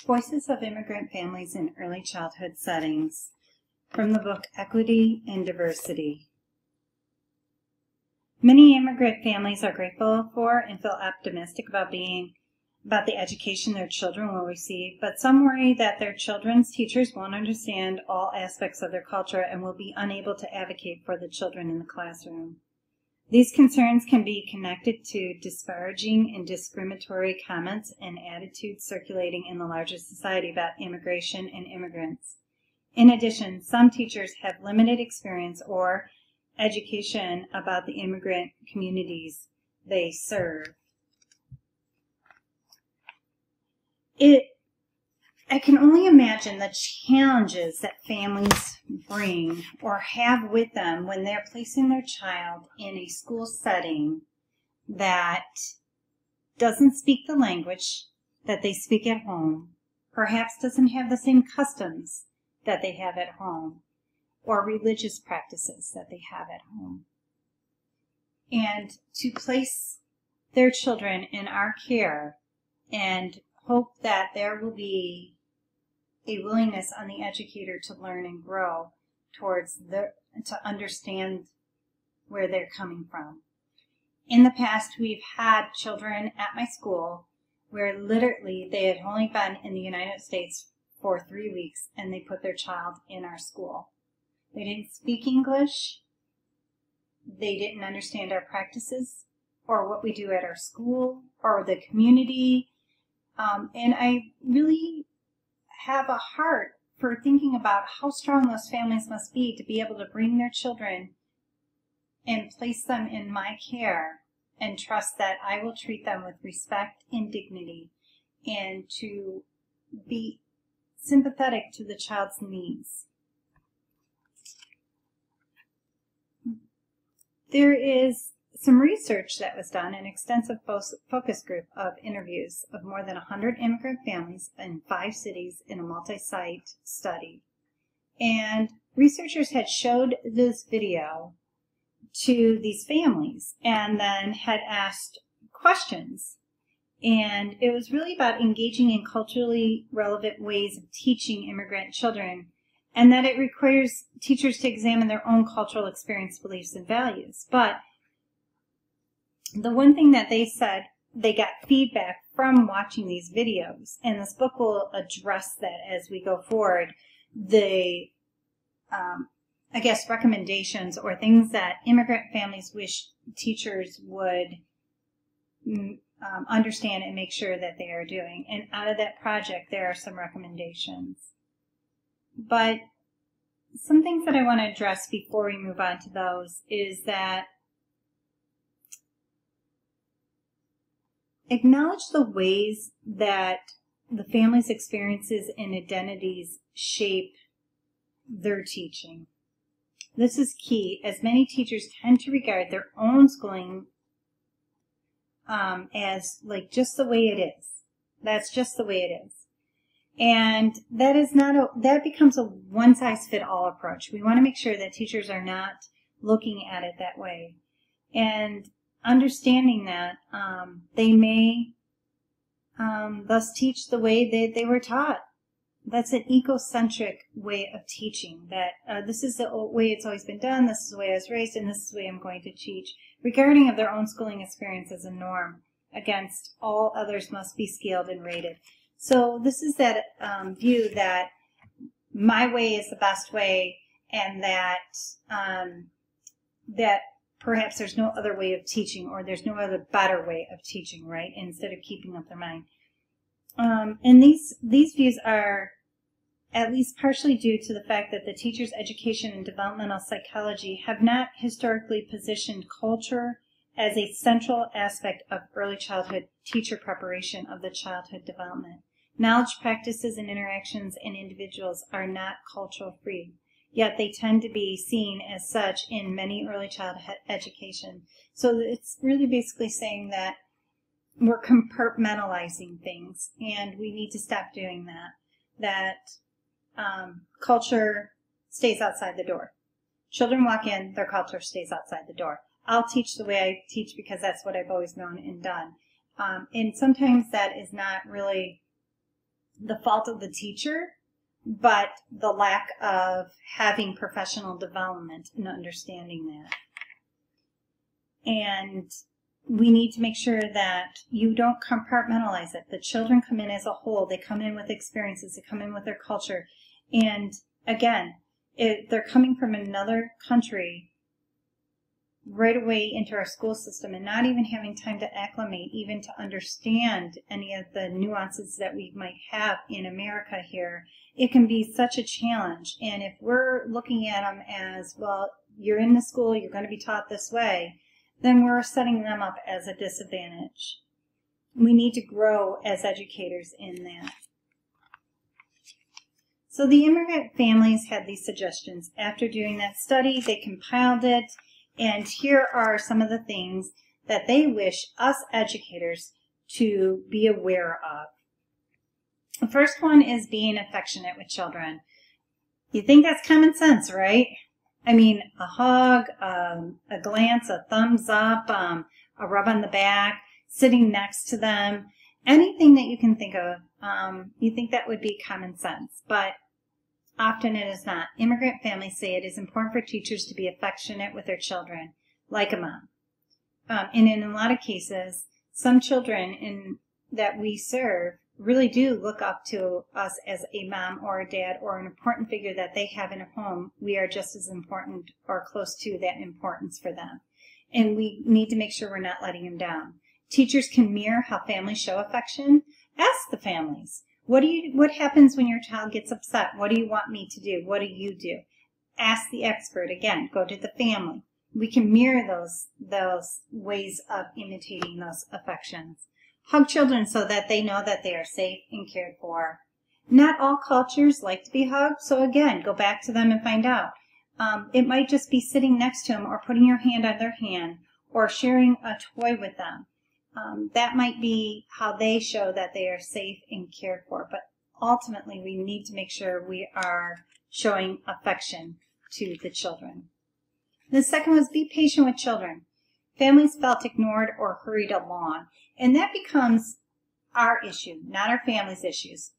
Voices of Immigrant Families in Early Childhood Settings, from the book Equity and Diversity. Many immigrant families are grateful for and feel optimistic about the education their children will receive, but some worry that their children's teachers won't understand all aspects of their culture and will be unable to advocate for the children in the classroom. These concerns can be connected to disparaging and discriminatory comments and attitudes circulating in the larger society about immigration and immigrants. In addition, some teachers have limited experience or education about the immigrant communities they serve. I can only imagine the challenges that families bring or have with them when they're placing their child in a school setting that doesn't speak the language that they speak at home, perhaps doesn't have the same customs that they have at home, or religious practices that they have at home. And to place their children in our care and hope that there will be a willingness on the educator to learn and grow to understand where they're coming from. In the past, we've had children at my school where literally they had only been in the United States for 3 weeks and they put their child in our school. They didn't speak English. They didn't understand our practices or what we do at our school or the community. And I really have a heart for thinking about how strong those families must be to be able to bring their children and place them in my care and trust that I will treat them with respect and dignity and to be sympathetic to the child's needs. There is some research that was done, an extensive focus group of interviews of more than 100 immigrant families in 5 cities in a multi-site study. And researchers had showed this video to these families and then had asked questions. And it was really about engaging in culturally relevant ways of teaching immigrant children, and that it requires teachers to examine their own cultural experience, beliefs, and values. But the one thing that they said, they got feedback from watching these videos, and this book will address that as we go forward, the, I guess, recommendations or things that immigrant families wish teachers would understand and make sure that they are doing. And out of that project, there are some recommendations. But some things that I want to address before we move on to those is that acknowledge the ways that the family's experiences and identities shape their teaching. This is key, as many teachers tend to regard their own schooling as like just the way it is. That's just the way it is. And that is that becomes a one-size-fit-all approach. We want to make sure that teachers are not looking at it that way. And understanding that they may thus teach the way that they were taught. That's an egocentric way of teaching, that this is the way it's always been done, this is the way I was raised, and this is the way I'm going to teach, regarding of their own schooling experience as a norm against all others must be scaled and rated. So this is that view that my way is the best way, and that that perhaps there's no other way of teaching, or there's no other better way of teaching, right? Instead of keeping up their mind. And these views are at least partially due to the fact that the teacher's education and developmental psychology have not historically positioned culture as a central aspect of early childhood teacher preparation of the childhood development. Knowledge, practices, and interactions in individuals are not cultural free, yet they tend to be seen as such in many early childhood education. So it's really basically saying that we're compartmentalizing things, and we need to stop doing that. That culture stays outside the door. Children walk in, their culture stays outside the door. I'll teach the way I teach because that's what I've always known and done. And sometimes that is not really the fault of the teacher, but the lack of having professional development and understanding that. And we need to make sure that you don't compartmentalize it. The children come in as a whole. They come in with experiences. They come in with their culture. And again, they're coming from another country right away into our school system and not even having time to acclimate, even to understand any of the nuances that we might have in America here. It can be such a challenge. And if we're looking at them as, well, you're in the school, you're going to be taught this way, then we're setting them up as a disadvantage. We need to grow as educators in that. So the immigrant families had these suggestions. After doing that study, they compiled it, and here are some of the things that they wish us educators to be aware of. The first one is being affectionate with children. You think that's common sense, right? I mean, a hug, a glance, a thumbs up, a rub on the back, sitting next to them, anything that you can think of, you think that would be common sense, but often it is not. Immigrant families say it is important for teachers to be affectionate with their children, like a mom. And in a lot of cases, some children that we serve really do look up to us as a mom or a dad or an important figure that they have in a home. We are just as important or close to that importance for them. And we need to make sure we're not letting them down. Teachers can mirror how families show affection. Ask the families. What happens when your child gets upset? What do you want me to do? What do you do? Ask the expert. Again, go to the family. We can mirror those ways of imitating those affections. Hug children so that they know that they are safe and cared for. Not all cultures like to be hugged, so again, go back to them and find out. It might just be sitting next to them or putting your hand on their hand or sharing a toy with them. That might be how they show that they are safe and cared for, but ultimately we need to make sure we are showing affection to the children. The second was be patient with children. Families felt ignored or hurried along, and that becomes our issue, not our family's issues.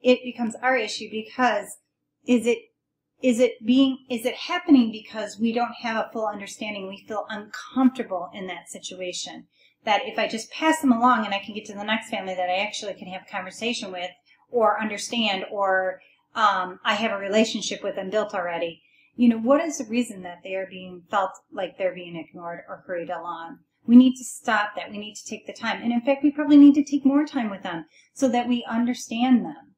It becomes our issue because is it happening because we don't have a full understanding? We feel uncomfortable in that situation. That if I just pass them along and I can get to the next family that I actually can have a conversation with or understand or I have a relationship with them built already. You know, what is the reason that they are being felt like they're being ignored or hurried along? We need to stop that. We need to take the time. And in fact, we probably need to take more time with them so that we understand them.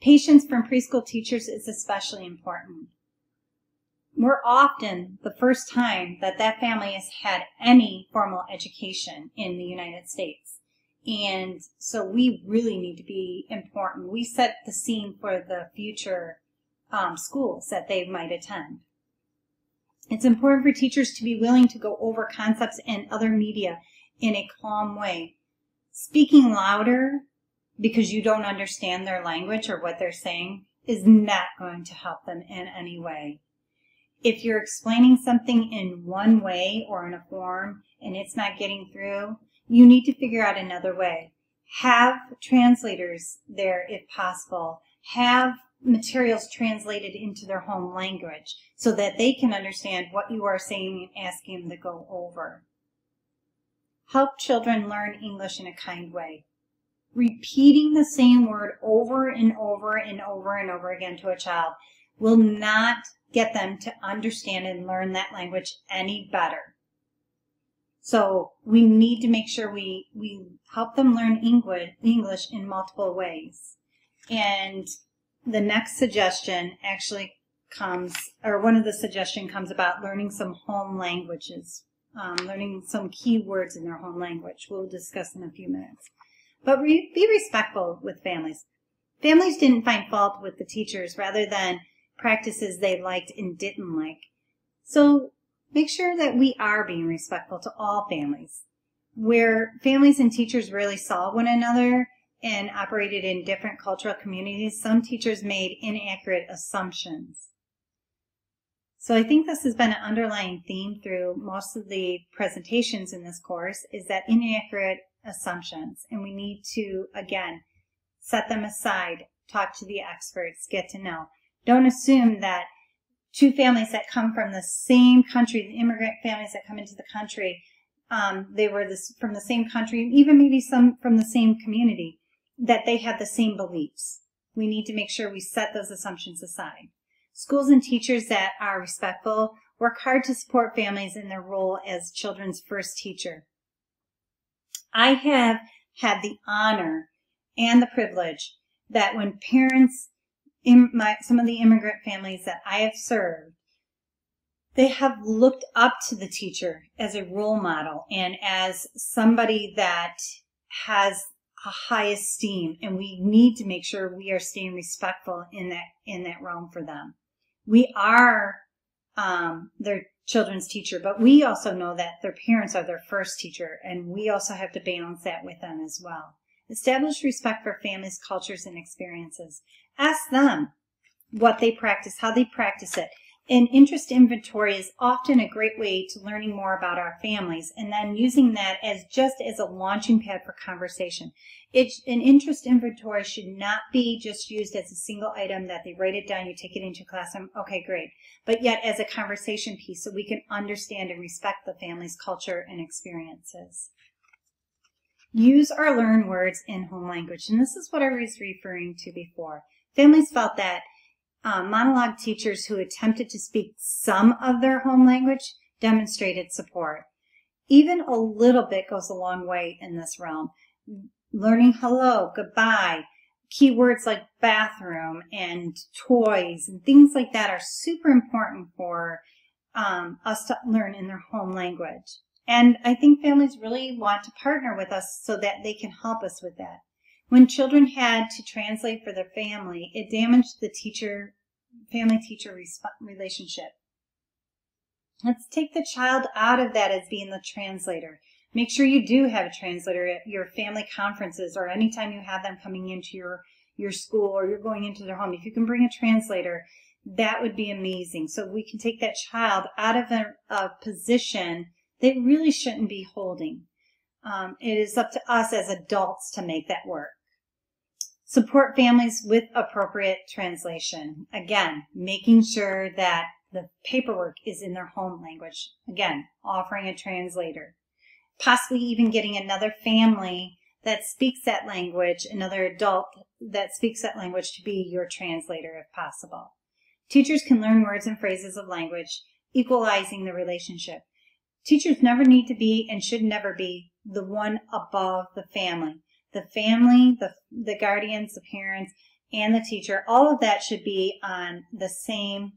Patience from preschool teachers is especially important. We're often the first time that that family has had any formal education in the United States. And so we really need to be important. We set the scene for the future schools that they might attend. It's important for teachers to be willing to go over concepts and other media in a calm way. Speaking louder because you don't understand their language or what they're saying is not going to help them in any way. If you're explaining something in one way or in a form and it's not getting through, you need to figure out another way. Have translators there if possible. Have materials translated into their home language so that they can understand what you are saying and asking them to go over. Help children learn English in a kind way. Repeating the same word over and over and over and over again to a child will not get them to understand and learn that language any better. So we need to make sure we help them learn English in multiple ways. And the next suggestion actually comes, or one of the suggestions comes about learning some home languages, learning some key words in their home language. We'll discuss in a few minutes. But be respectful with families. Families didn't find fault with the teachers rather than practices they liked and didn't like. So make sure that we are being respectful to all families. Where families and teachers really saw one another and operated in different cultural communities, some teachers made inaccurate assumptions. So I think this has been an underlying theme through most of the presentations in this course, is that inaccurate assumptions. And we need to, again, Set them aside. Talk to the experts. Get to know. Don't assume that two families that come from the same country, the immigrant families that come into the country, they were from the same country, even maybe some from the same community, that they have the same beliefs. We need to make sure we set those assumptions aside. Schools and teachers that are respectful work hard to support families in their role as children's first teacher. I have had the honor and the privilege that when parents in some of the immigrant families that I have served, they have looked up to the teacher as a role model and as somebody that has a high esteem, and we need to make sure we are staying respectful in that realm for them. We are their children's teacher, but we also know that their parents are their first teacher, and we also have to balance that with them as well. Establish respect for families, cultures, and experiences. Ask them what they practice, how they practice it. An interest inventory is often a great way to learning more about our families, and then using that as just as a launching pad for conversation. An interest inventory should not be just used as a single item that they write it down, you take it into classroom, okay, great. But yet as a conversation piece so we can understand and respect the family's culture and experiences. Use or learn words in home language, and this is what I was referring to before. Families felt that monologue teachers who attempted to speak some of their home language demonstrated support. Even a little bit goes a long way in this realm. Learning hello, goodbye, keywords like bathroom and toys and things like that are super important for us to learn in their home language. And I think families really want to partner with us so that they can help us with that. When children had to translate for their family, it damaged the family-teacher relationship. Let's take the child out of that as being the translator. Make sure you do have a translator at your family conferences or anytime you have them coming into your school or you're going into their home. If you can bring a translator, that would be amazing. So we can take that child out of a position they really shouldn't be holding. It is up to us as adults to make that work. Support families with appropriate translation. Again, making sure that the paperwork is in their home language. Again, offering a translator. Possibly even getting another family that speaks that language, another adult that speaks that language to be your translator if possible. Teachers can learn words and phrases of language, equalizing the relationship. Teachers never need to be and should never be the one above the family. The family, the guardians, the parents, and the teacher, all of that should be on the same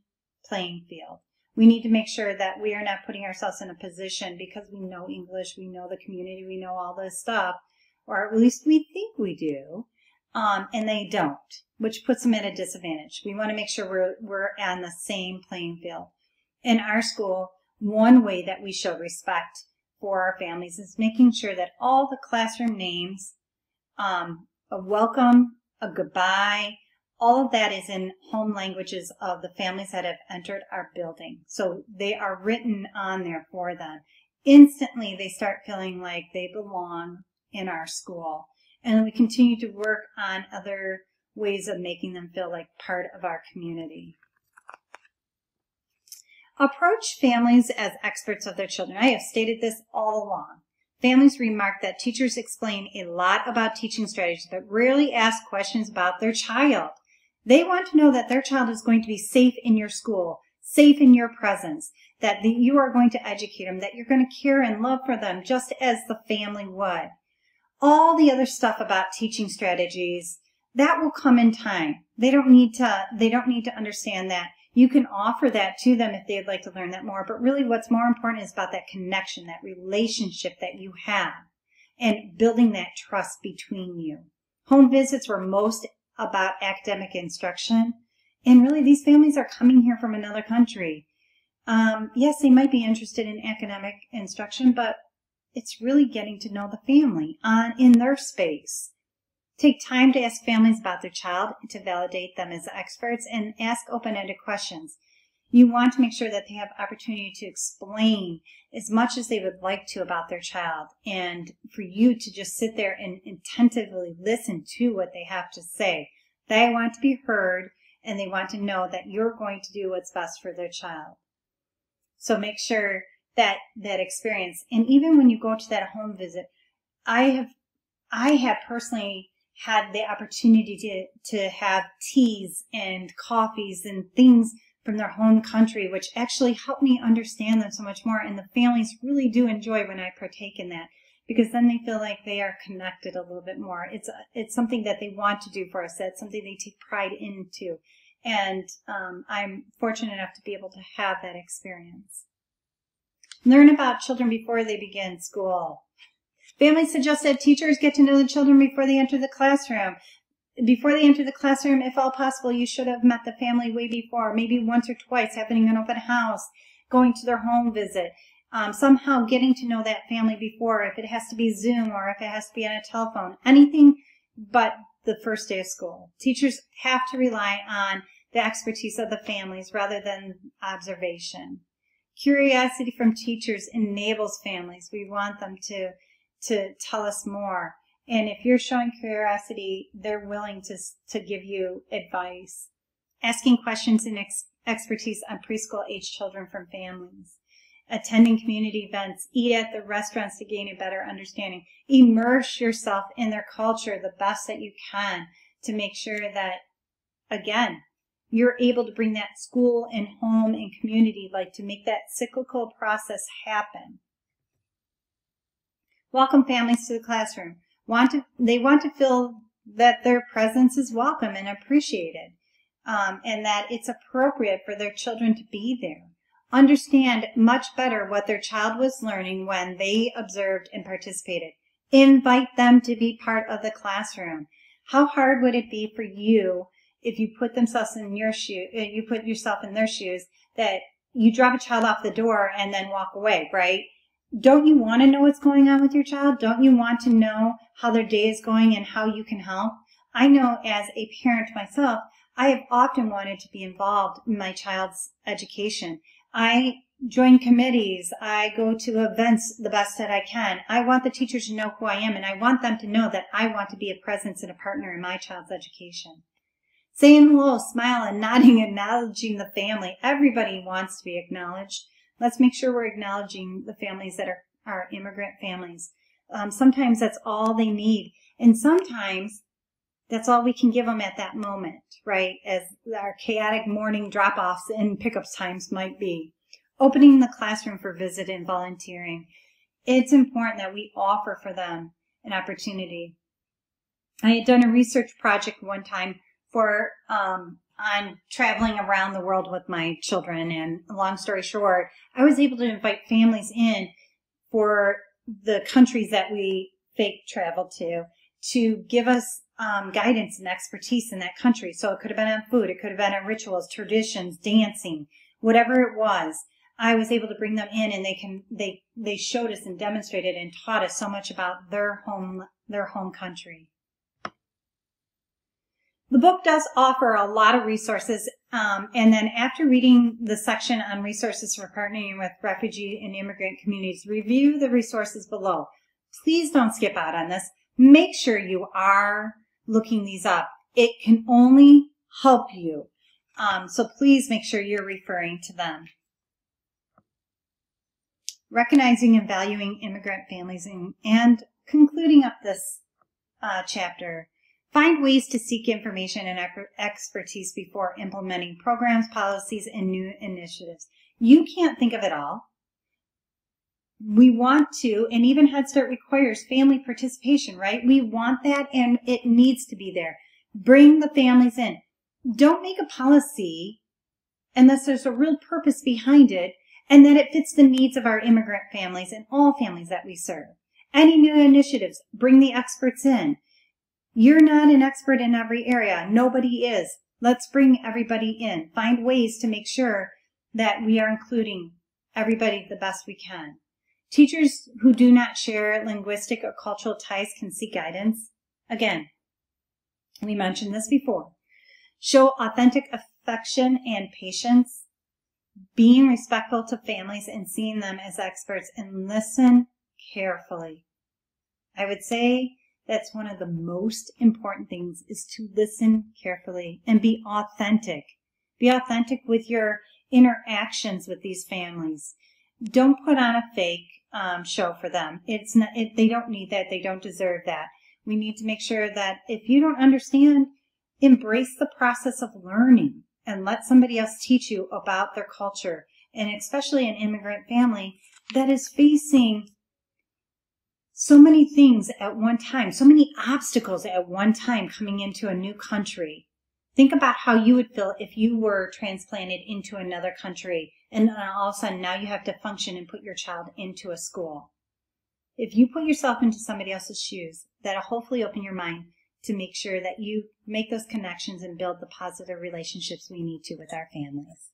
playing field. We need to make sure that we are not putting ourselves in a position because we know English, we know the community, we know all this stuff, or at least we think we do, and they don't, which puts them at a disadvantage. We want to make sure we're on the same playing field. In our school, one way that we show respect for our families is making sure that all the classroom names, a welcome, a goodbye, all of that is in home languages of the families that have entered our building. So they are written on there for them. Instantly, they start feeling like they belong in our school. And we continue to work on other ways of making them feel like part of our community. Approach families as experts of their children. I have stated this all along. Families remark that teachers explain a lot about teaching strategies, but rarely ask questions about their child. They want to know that their child is going to be safe in your school, safe in your presence, that you are going to educate them, that you're going to care and love for them just as the family would. All the other stuff about teaching strategies, that will come in time. They don't need to understand that. You can offer that to them if they'd like to learn that more, but really what's more important is about that connection, that relationship that you have, and building that trust between you. Home visits were most about academic instruction, and really these families are coming here from another country. Yes, they might be interested in academic instruction, but it's really getting to know the family in their space. Take time to ask families about their child, to validate them as experts, and ask open-ended questions. You want to make sure that they have opportunity to explain as much as they would like to about their child, and for you to just sit there and attentively listen to what they have to say. They want to be heard, and they want to know that you're going to do what's best for their child. So make sure that experience, and even when you go to that home visit, I have personally had the opportunity to have teas and coffees and things from their home country, which actually helped me understand them so much more. And the families really do enjoy when I partake in that, because then they feel like they are connected a little bit more. It's something that they want to do for us. That's something they take pride into. And I'm fortunate enough to be able to have that experience. Learn about children before they begin school. Families suggest that teachers get to know the children before they enter the classroom. Before they enter the classroom, if all possible, you should have met the family way before, maybe once or twice, having an open house, going to their home visit, somehow getting to know that family before, if it has to be Zoom or if it has to be on a telephone, anything but the first day of school. Teachers have to rely on the expertise of the families rather than observation. Curiosity from teachers enables families. We want them to tell us more. And if you're showing curiosity, they're willing to give you advice. Asking questions and expertise on preschool age children from families. Attending community events. Eat at the restaurants to gain a better understanding. Immerse yourself in their culture the best that you can to make sure that, again, you're able to bring that school and home and community, like to make that cyclical process happen. Welcome families to the classroom. They want to feel that their presence is welcome and appreciated, and that it's appropriate for their children to be there. Understand much better what their child was learning when they observed and participated. Invite them to be part of the classroom. How hard would it be for you if you put yourself in their shoes, that you drop a child off the door and then walk away, right? Don't you want to know what's going on with your child? Don't you want to know how their day is going and how you can help? I know as a parent myself, I have often wanted to be involved in my child's education. I join committees. I go to events the best that I can. I want the teachers to know who I am, and I want them to know that I want to be a presence and a partner in my child's education. Saying hello, smile, and nodding, acknowledging the family. Everybody wants to be acknowledged. Let's make sure we're acknowledging the families that are immigrant families. Sometimes that's all they need. And sometimes that's all we can give them at that moment, right? As our chaotic morning drop-offs and pickups times might be. Opening the classroom for visit and volunteering. It's important that we offer for them an opportunity. I had done a research project one time on traveling around the world with my children, and long story short, I was able to invite families in for the countries that we fake traveled to give us guidance and expertise in that country. So it could have been on food, it could have been on rituals, traditions, dancing, whatever it was. I was able to bring them in, and they showed us and demonstrated and taught us so much about their home country. The book does offer a lot of resources, and then after reading the section on resources for partnering with refugee and immigrant communities, review the resources below. Please don't skip out on this. Make sure you are looking these up. It can only help you, so please make sure you're referring to them. Recognizing and valuing immigrant families, and concluding up this chapter. Find ways to seek information and expertise before implementing programs, policies, and new initiatives. You can't think of it all. We want to, and even Head Start requires family participation, right? We want that, and it needs to be there. Bring the families in. Don't make a policy unless there's a real purpose behind it, and that it fits the needs of our immigrant families and all families that we serve. Any new initiatives, bring the experts in. You're not an expert in every area. Nobody is. Let's bring everybody in. Find ways to make sure that we are including everybody the best we can. Teachers who do not share linguistic or cultural ties can seek guidance. Again, we mentioned this before. Show authentic affection and patience. being respectful to families and seeing them as experts, and listen carefully. I would say that's one of the most important things, is to listen carefully and be authentic. Be authentic with your interactions with these families. Don't put on a fake show for them. They don't need that. They don't deserve that. We need to make sure that if you don't understand, embrace the process of learning and let somebody else teach you about their culture. And especially an immigrant family that is facing so many things at one time, so many obstacles at one time coming into a new country. Think about how you would feel if you were transplanted into another country and all of a sudden now you have to function and put your child into a school. If you put yourself into somebody else's shoes, that'll hopefully open your mind to make sure that you make those connections and build the positive relationships we need to with our families.